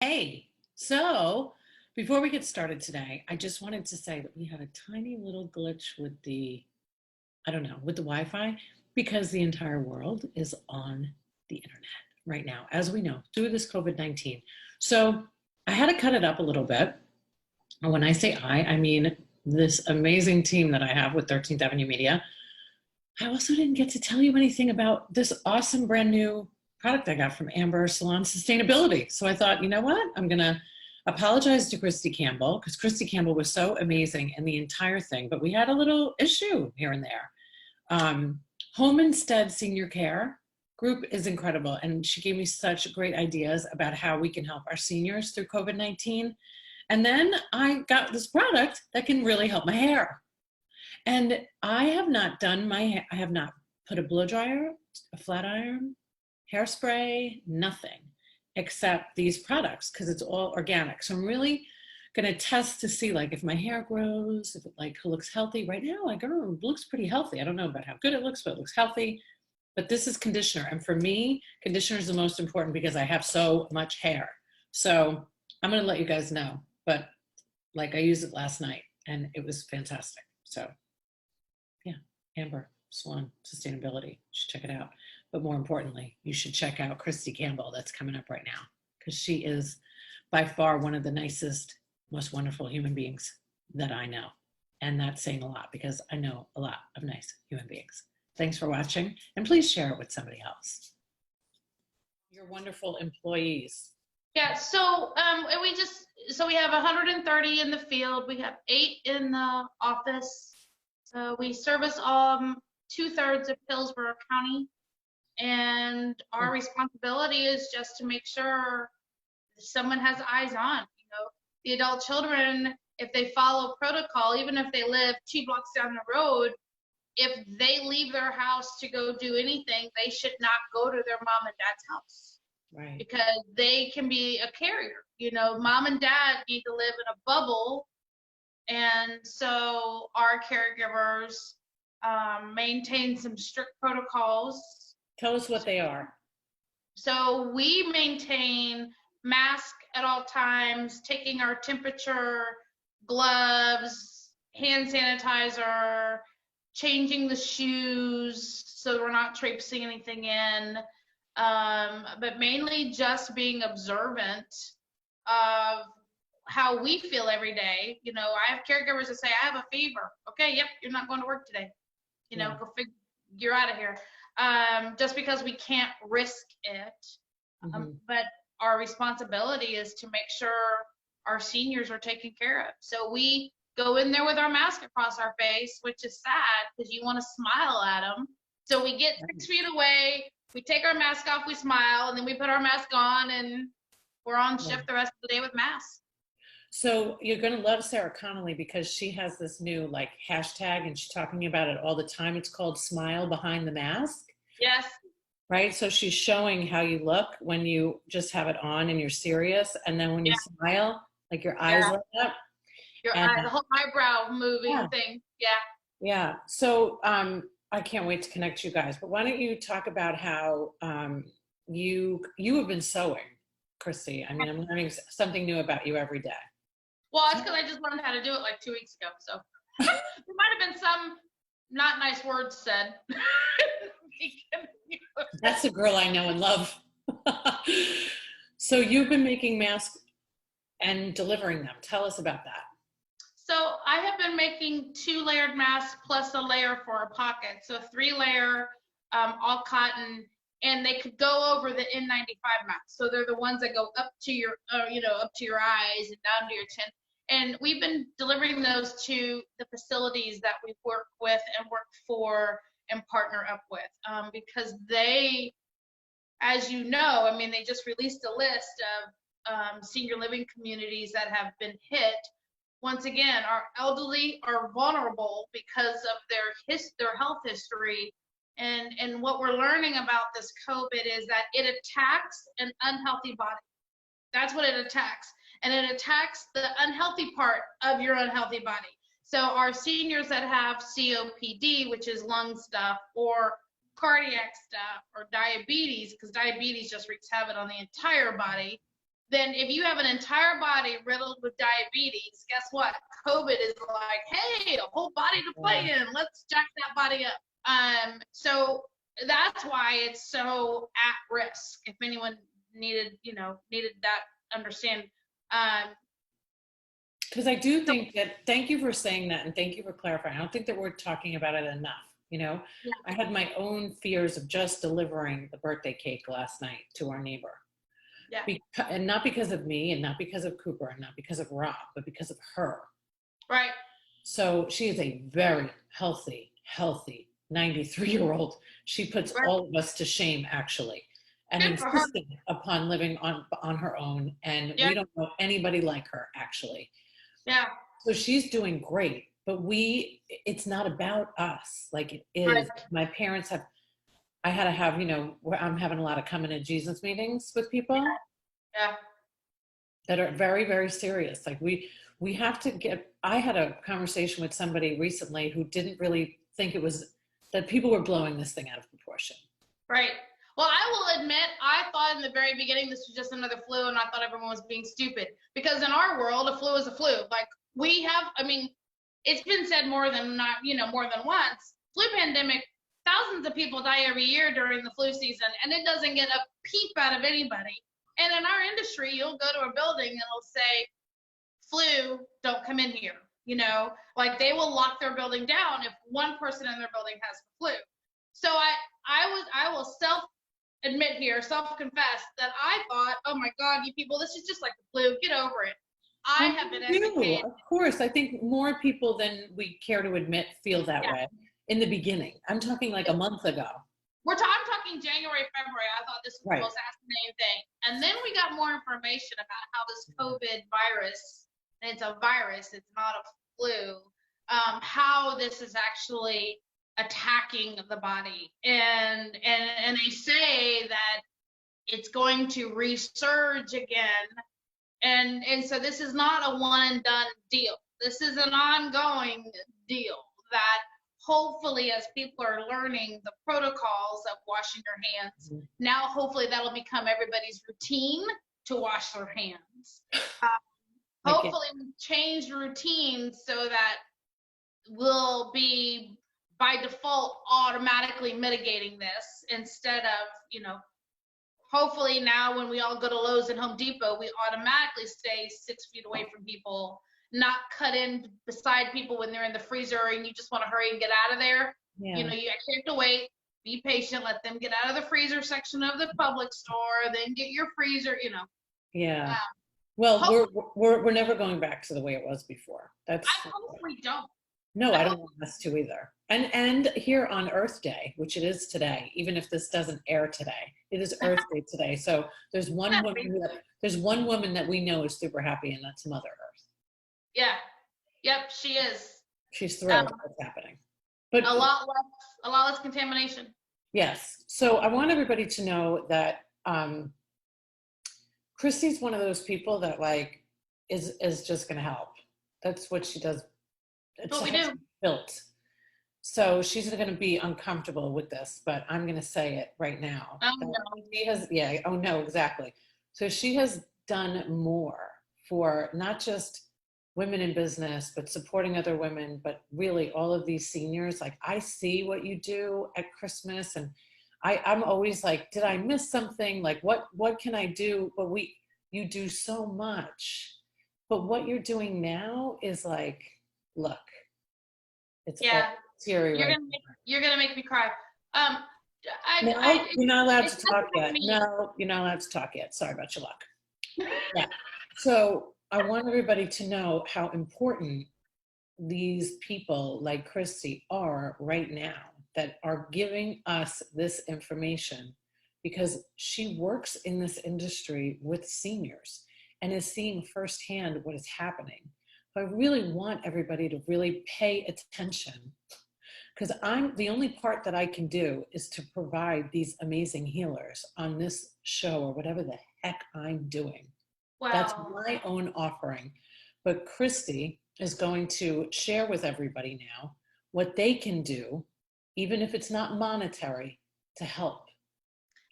Hey, so before we get started today, I just wanted to say that we had a tiny little glitch with I don't know, with the Wi-Fi because the entire world is on the internet right now, as we know, through this COVID-19. So I had to cut it up a little bit. And when I say I mean this amazing team that I have with 13th Avenue Media. I also didn't get to tell you anything about this awesome brand new product I got from Amber Salon Sustainability. So I thought, you know what? I'm going to apologize to Kristi Campbell because Kristi Campbell was so amazing in the entire thing, but we had a little issue here and there. Home Instead Senior Care Group is incredible, and she gave me such great ideas about how we can help our seniors through COVID-19. And then I got this product that can really help my hair. And I have not done I have not put a blow dryer, a flat iron, hairspray, nothing except these products because it's all organic. So I'm really going to test to see like if my hair grows, if it like looks healthy. Right now, like, oh, it looks pretty healthy. I don't know about how good it looks, but it looks healthy. But this is conditioner. And for me, conditioner is the most important because I have so much hair. So I'm going to let you guys know. But like I used it last night and it was fantastic. So yeah, Amber Salon Sustainability. You should check it out. But more importantly, you should check out Kristi Campbell that's coming up right now because she is by far one of the nicest, most wonderful human beings that I know. And that's saying a lot because I know a lot of nice human beings. Thanks for watching and please share it with somebody else. Your wonderful employees. Yeah, so we have 130 in the field. We have 8 in the office. We service 2/3 of Hillsborough County, and our responsibility is just to make sure someone has eyes on. You know, the adult children, if they follow protocol, even if they live 2 blocks down the road, if they leave their house to go do anything, they should not go to their mom and dad's house. Right. Because they can be a carrier. You know, mom and dad need to live in a bubble. And so our caregivers maintain some strict protocols. Tell us what they are. So we maintain mask at all times, taking our temperature, gloves, hand sanitizer, changing the shoes so we're not traipsing anything in, but mainly just being observant of how we feel every day. You know, I have caregivers that say, I have a fever. Okay, yep, you're not going to work today. You know, go figure, you're out of here. Just because we can't risk it. But our responsibility is to make sure our seniors are taken care of. So we go in there with our mask across our face, which is sad because you want to smile at them. So we get 6 feet away, we take our mask off, we smile, and then we put our mask on and we're on shift the rest of the day with masks. So you're going to love Sarah Connolly because she has this new like hashtag and she's talking about it all the time. It's called Smile Behind the Mask. Yes. Right. So she's showing how you look when you just have it on and you're serious. And then when you smile, like your eyes light up. Your eye, the whole eyebrow moving thing. Yeah. Yeah. So I can't wait to connect you guys. But why don't you talk about how you have been sewing, Kristi. I mean, I'm learning something new about you every day. Well, it's because I just learned how to do it like 2 weeks ago. So there might have been some not nice words said. That's a girl I know and love. So you've been making masks and delivering them. Tell us about that. So I have been making 2 layered masks plus a layer for a pocket. So 3-layer, all cotton, and they could go over the N95 masks. So they're the ones that go up to your, up to your eyes and down to your chin. And we've been delivering those to the facilities that we work with and work for and partner up with, because they, as you know, I mean, they just released a list of senior living communities that have been hit. Once again, our elderly are vulnerable because of their health history. And what we're learning about this COVID is that it attacks an unhealthy body. That's what it attacks. And it attacks the unhealthy part of your unhealthy body. So our seniors that have COPD, which is lung stuff, or cardiac stuff, or diabetes, because diabetes just wreaks havoc on the entire body, then if you have an entire body riddled with diabetes, guess what? COVID is like, hey, a whole body to play in. Let's jack that body up. So that's why it's so at risk. If anyone needed that understand. Because I do think that, thank you for saying that, and thank you for clarifying. I don't think that we're talking about it enough. Yeah. I had my own fears of just delivering the birthday cake last night to our neighbor. Yeah. And not because of me, and not because of Cooper, and not because of Rob, but because of her. Right. So she is a very healthy 93-year-old. She puts all of us to shame, actually, and insisting upon living on her own. And we don't know anybody like her, actually. Yeah. So she's doing great, but it's not about us like it is. Right. My parents I had to have, where I'm having a lot of coming to Jesus meetings with people. Yeah. That are very, very serious. Like we have to I had a conversation with somebody recently who didn't really think it was, that people were blowing this thing out of proportion. Right. Well, I will admit, I thought in the very beginning this was just another flu, and I thought everyone was being stupid. Because in our world, a flu is a flu. Like it's been said more than once. Flu pandemic, thousands of people die every year during the flu season, and it doesn't get a peep out of anybody. And in our industry, you'll go to a building and it'll say, flu, don't come in here. Like they will lock their building down if one person in their building has the flu. So I will self-confess that I thought, oh my God, you people, this is just like the flu. Get over it. I have been educated. Of course, I think more people than we care to admit feel that way in the beginning. I'm talking like a month ago. I'm talking January, February. I thought this was the most fascinating thing. And then we got more information about how this COVID virus, and it's a virus, it's not a flu, how this is actually attacking the body. And they say that it's going to resurge again. And so this is not a one and done deal. This is an ongoing deal that hopefully, as people are learning the protocols of washing your hands, now hopefully that'll become everybody's routine to wash their hands. Hopefully we've changed routines so that we'll be by default automatically mitigating this instead of, hopefully now when we all go to Lowe's and Home Depot, we automatically stay 6 feet away from people, not cut in beside people when they're in the freezer and you just want to hurry and get out of there. Yeah. You actually have to wait, be patient, let them get out of the freezer section of the public store, then get your freezer, Yeah. Well, we're never going back to the way it was before. I hope we don't. No, I don't want us to either. And here on Earth Day, which it is today, even if this doesn't air today, it is Earth Day today. So there's one woman that we know is super happy, and that's Mother Earth. Yeah. Yep, she is. She's thrilled with what's happening. But a lot less contamination. Yes. So I want everybody to know that Kristi's one of those people that is just going to help. That's what she does. It's what we do. Built. So she's going to be uncomfortable with this, but I'm going to say it right now. Oh no. She has, oh no, exactly. So she has done more for not just women in business, but supporting other women, but really all of these seniors. Like I see what you do at Christmas, and I'm always like, did I miss something? Like what can I do? But you do so much, but what you're doing now is like, look, it's all scary. You're gonna make me cry. You're not allowed to talk yet. No, you're not allowed to talk yet. Sorry about your luck. Yeah. So I want everybody to know how important these people like Kristi are right now that are giving us this information, because she works in this industry with seniors and is seeing firsthand what is happening. I really want everybody to really pay attention, because the only part that I can do is to provide these amazing healers on this show or whatever the heck I'm doing. Wow. That's my own offering. But Kristi is going to share with everybody now what they can do, even if it's not monetary, to help.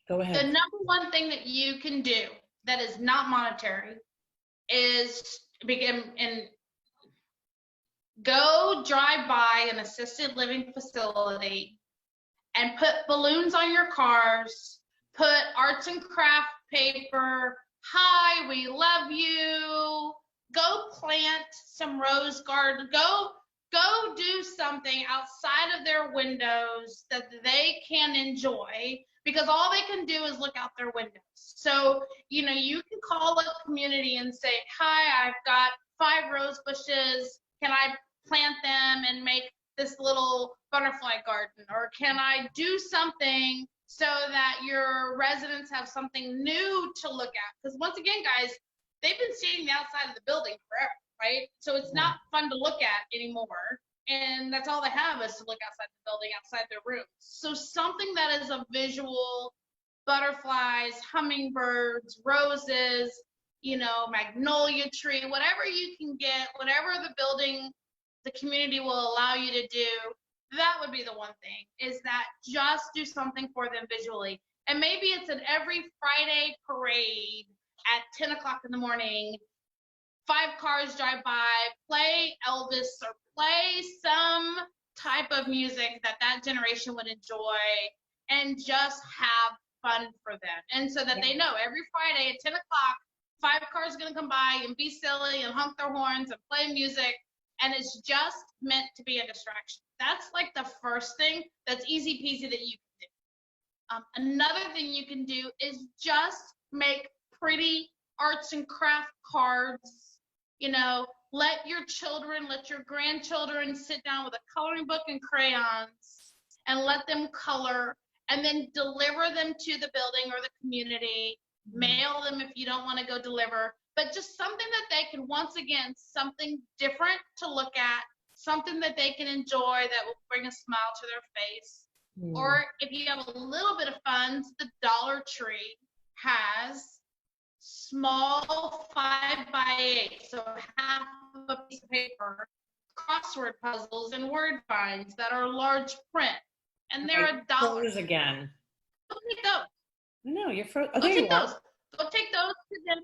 Go ahead. The number one thing that you can do that is not monetary is begin and go drive by an assisted living facility and put balloons on your cars, put arts and craft paper, hi, we love you, go plant some rose garden, go do something outside of their windows that they can enjoy, because all they can do is look out their windows. So, you know, you can call a community and say, hi, I've got 5 rose bushes, can I plant them and make this little butterfly garden? Or can I do something so that your residents have something new to look at? Because once again, guys, they've been seeing the outside of the building forever, right? So it's not fun to look at anymore. And that's all they have is to look outside the building, outside their rooms. So something that is a visual, butterflies, hummingbirds, roses, you know, magnolia tree, whatever you can get, whatever the building, the community will allow you to do, that would be the one thing, is that just do something for them visually. And maybe it's an every Friday parade at 10 o'clock in the morning, 5 cars drive by, play Elvis or play some type of music that that generation would enjoy, and just have fun for them. And so that they know every Friday at 10 o'clock, 5 cars are going to come by and be silly and honk their horns and play music. And it's just meant to be a distraction. That's like the first thing that's easy peasy that you can do. Another thing you can do is just make pretty arts and craft cards. You know, let your children, let your grandchildren sit down with a coloring book and crayons and let them color, and then deliver them to the building or the community. Mail them if you don't want to go deliver, but just something that they can, once again, something different to look at, something that they can enjoy that will bring a smile to their face. Or if you have a little bit of funds, the Dollar Tree has small 5x8, so half of a piece of paper, crossword puzzles and word finds that are large print, and they're $1. Froze again. Go take those. No, you're froze. Go take those. Go take those to them.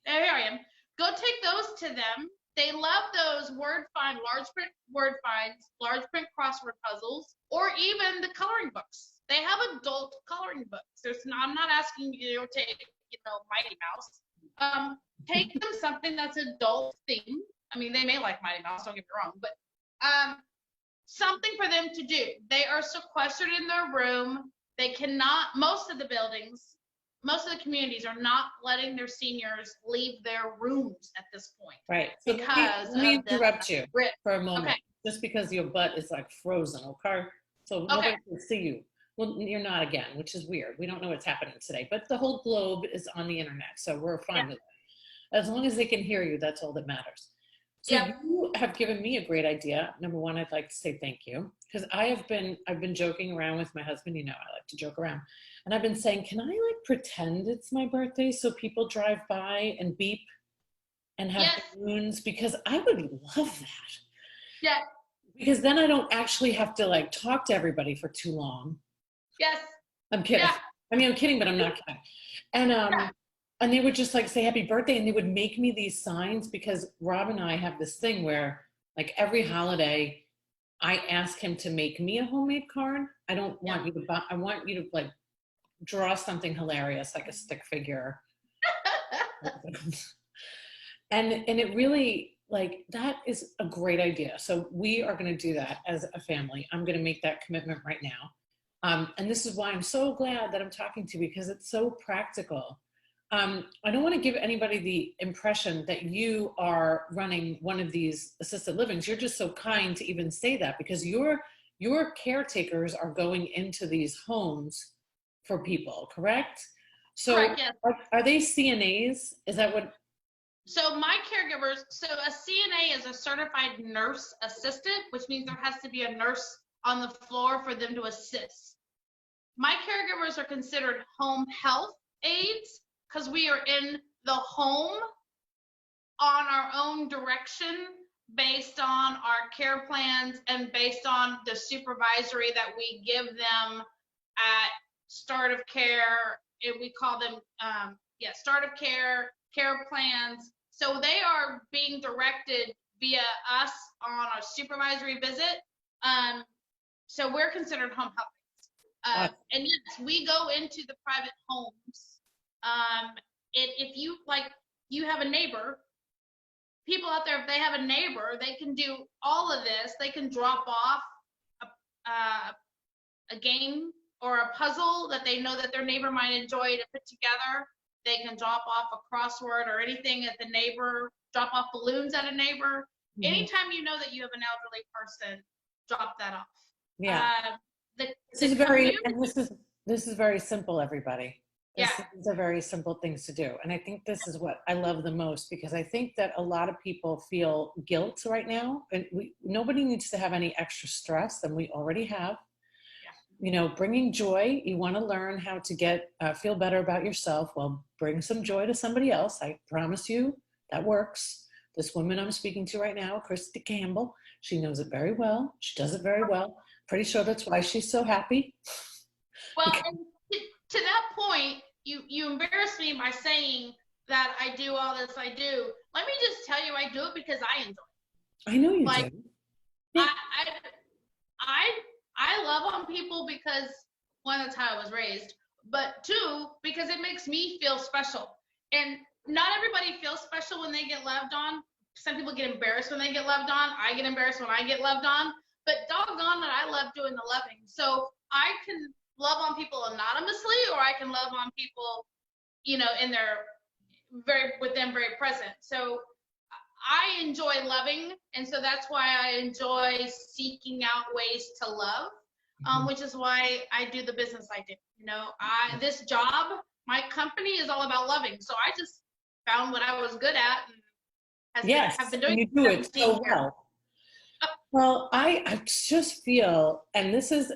There I am. Go take those to them. They love those word find, large print word finds, large print crossword puzzles, or even the coloring books. They have adult coloring books. I'm not asking you to take, you know, Mighty Mouse. Take them something that's adult themed. I mean, they may like Mighty Mouse, don't get me wrong, but something for them to do. They are sequestered in their room. They cannot, most of the buildings, most of the communities are not letting their seniors leave their rooms at this point. Right. So let me interrupt you for a moment, just because your butt is like frozen, okay? So nobody can see you. Well, you're not again, which is weird. We don't know what's happening today, but the whole globe is on the internet, so we're fine with it. As long as they can hear you, that's all that matters. So you have given me a great idea. Number one, I'd like to say thank you, because I've been joking around with my husband. You know, I like to joke around, and I've been saying, can I like pretend it's my birthday so people drive by and beep and have balloons? Because I would love that. Yeah. Because then I don't actually have to like talk to everybody for too long. Yes. I'm kidding. Yeah. I mean, I'm kidding, but I'm not kidding. And they would just like say happy birthday, and they would make me these signs, because Rob and I have this thing where like every holiday I ask him to make me a homemade card. I don't want you to buy, I want you to like draw something hilarious, like a stick figure. and it really, like, that is a great idea. So we are going to do that as a family. I'm going to make that commitment right now. And this is why I'm so glad that I'm talking to you, because it's so practical. I don't want to give anybody the impression that you are running one of these assisted livings. You're just so kind to even say that, because your caretakers are going into these homes for people, correct? So correct, yes. Are they CNAs? Is that what? So my caregivers, so a CNA is a certified nurse assistant, which means there has to be a nurse on the floor for them to assist. My caregivers are considered home health aides, because we are in the home on our own direction based on our care plans and based on the supervisory that we give them at start of care. We call them start of care, care plans. So they are being directed via us on a supervisory visit. So we're considered home health. And yes, we go into the private homes. If you you have a neighbor, people out there, if they have a neighbor, they can do all of this. They can drop off a game or a puzzle that they know that their neighbor might enjoy to put together. They can drop off a crossword or anything at the neighbor, drop off balloons at a neighbor. Mm-hmm. Anytime you know that you have an elderly person, drop that off. Yeah. This is very simple, everybody. These are very simple things to do. And I think this is what I love the most, because I think that a lot of people feel guilt right now, and nobody needs to have any extra stress than we already have. You know, bringing joy, you want to learn how to feel better about yourself. Well, bring some joy to somebody else. I promise you that works. This woman I'm speaking to right now, Kristi Campbell, she knows it very well. She does it very well. Pretty sure that's why she's so happy. Well, and to that point, you embarrass me by saying that I do all this I do. Let me just tell you, I do it because I enjoy it. I know you do. Yeah. I love on people because, one, that's how I was raised, but two, because it makes me feel special. And not everybody feels special when they get loved on. Some people get embarrassed when they get loved on. I get embarrassed when I get loved on. But doggone it, I love doing the loving. So I can love on people anonymously, or I can love on people, you know, in their with them very present. So I enjoy loving, and so that's why I enjoy seeking out ways to love, which is why I do the business I do. You know, this job, my company is all about loving. So I just found what I was good at, and have been doing. You do it so well. Well, I just feel, and this is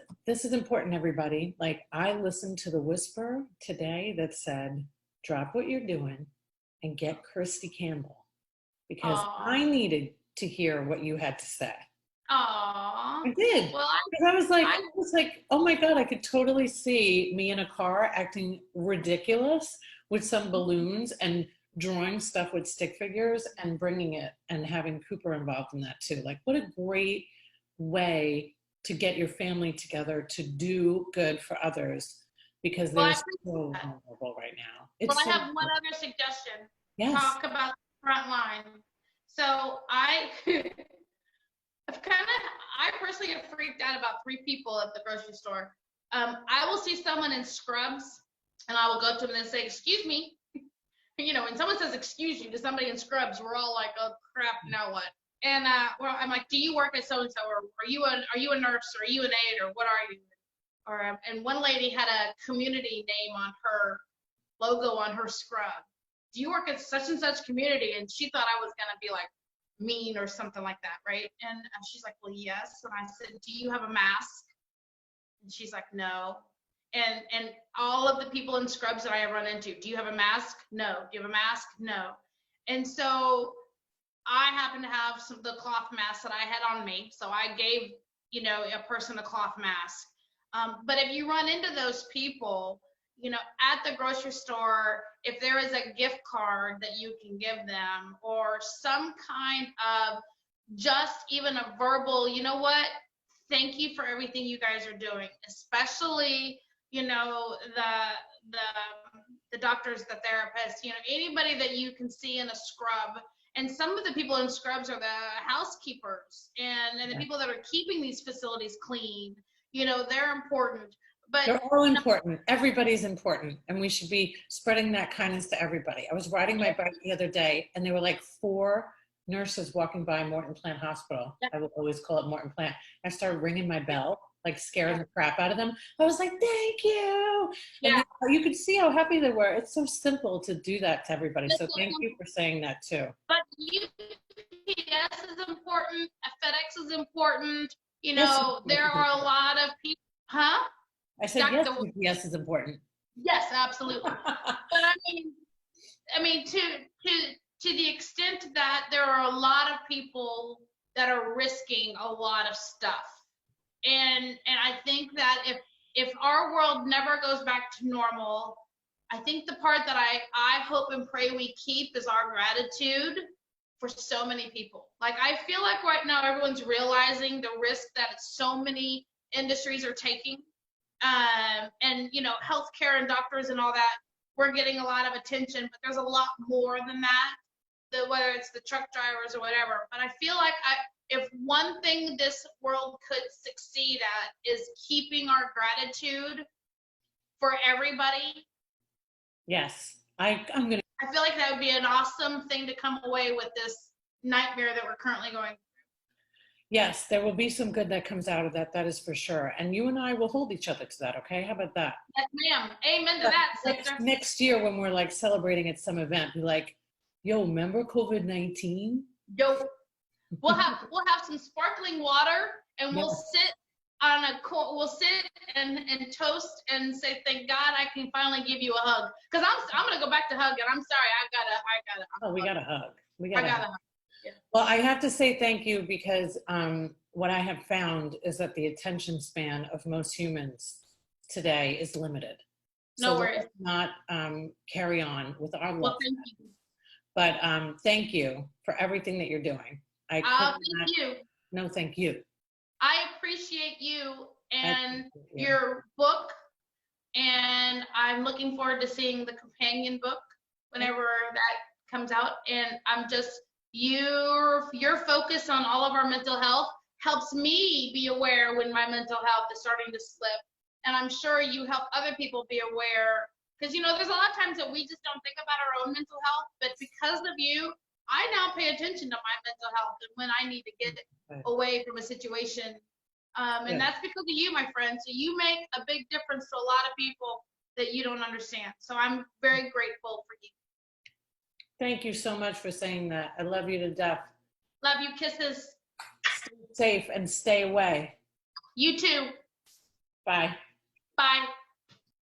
important, everybody. Like, I listened to the whisper today that said, drop what you're doing and get Kristi Campbell, because I needed to hear what you had to say. I did. Well, I was like, oh my God, I could totally see me in a car acting ridiculous with some balloons and drawing stuff with stick figures and bringing it and having Cooper involved in that too. Like, what a great way to get your family together to do good for others, because they're so vulnerable right now. I have one other suggestion. Yes. Talk about the front line. So I personally get freaked out about 3 people at the grocery store. I will see someone in scrubs, and I will go to them and say, excuse me. You know, when someone says excuse you to somebody in scrubs, we're all like, oh crap, now what? And I'm like, do you work at so and so, or are you a nurse, or are you an aide, or what are you? Or and one lady had a community name on her logo on her scrub. Do you work at such and such community? And she thought I was gonna be like mean or something like that, right? And she's like, well, yes. And I said, do you have a mask? And she's like, no. And all of the people in scrubs that I have run into, do you have a mask? No. Do you have a mask? No. And so I happen to have the cloth mask that I had on me. So I gave, you know, a person a cloth mask. But if you run into those people, you know, at the grocery store, if there is a gift card that you can give them, or some kind of just even a verbal, you know what, thank you for everything you guys are doing, especially, you know, the doctors, the therapists, you know, anybody that you can see in a scrub. And some of the people in scrubs are the housekeepers and the people that are keeping these facilities clean. You know, they're important. But they're all important. Everybody's important, and we should be spreading that kindness to everybody. I was riding my bike the other day, and there were like 4 nurses walking by Morton Plant Hospital. I will always call it Morton Plant. I started ringing my bell, like scaring the crap out of them. I was like, thank you. And you could see how happy they were. It's so simple to do that to everybody. So thank you for saying that too. But UPS is important. FedEx is important. You know, there are a lot of people. Huh? I said, yes, UPS is important. Yes, absolutely. But I mean, to the extent that there are a lot of people that are risking a lot of stuff. And I think that if our world never goes back to normal, I think the part that I hope and pray we keep is our gratitude for so many people. Like, I feel like right now everyone's realizing the risk that so many industries are taking. And, you know, healthcare and doctors and all that, we're getting a lot of attention, but there's a lot more than that, whether it's the truck drivers or whatever. But I feel like if one thing this world could succeed at is keeping our gratitude for everybody. Yes, I'm going to. I feel like that would be an awesome thing to come away with this nightmare that we're currently going through. Yes, there will be some good that comes out of that. That is for sure. And you and I will hold each other to that. Okay. How about that? Yes, ma'am. Amen to that, sister. Next year when we're like celebrating at some event, be like, yo, remember COVID-19? Yo, we'll have some sparkling water and we'll sit on we'll sit and toast and say, thank God I can finally give you a hug. Because I'm gonna go back to hugging. I'm sorry, I gotta. Oh, we gotta hug. I gotta hug. Yeah. Well, I have to say thank you because what I have found is that the attention span of most humans today is limited. No worries. Let's not carry on with our love. Well, thank you. But thank you for everything that you're doing. Thank you. No, thank you. I appreciate you and your book, and I'm looking forward to seeing the companion book whenever that comes out. And I'm just, your focus on all of our mental health helps me be aware when my mental health is starting to slip. And I'm sure you help other people be aware, because, you know, there's a lot of times that we just don't think about our own mental health, but because of you, I now pay attention to my mental health and when I need to get away from a situation. And that's because of you, my friend. So you make a big difference to a lot of people that you don't understand. So I'm very grateful for you. Thank you so much for saying that. I love you to death. Love you. Kisses. Stay safe and stay away. You too. Bye. Bye.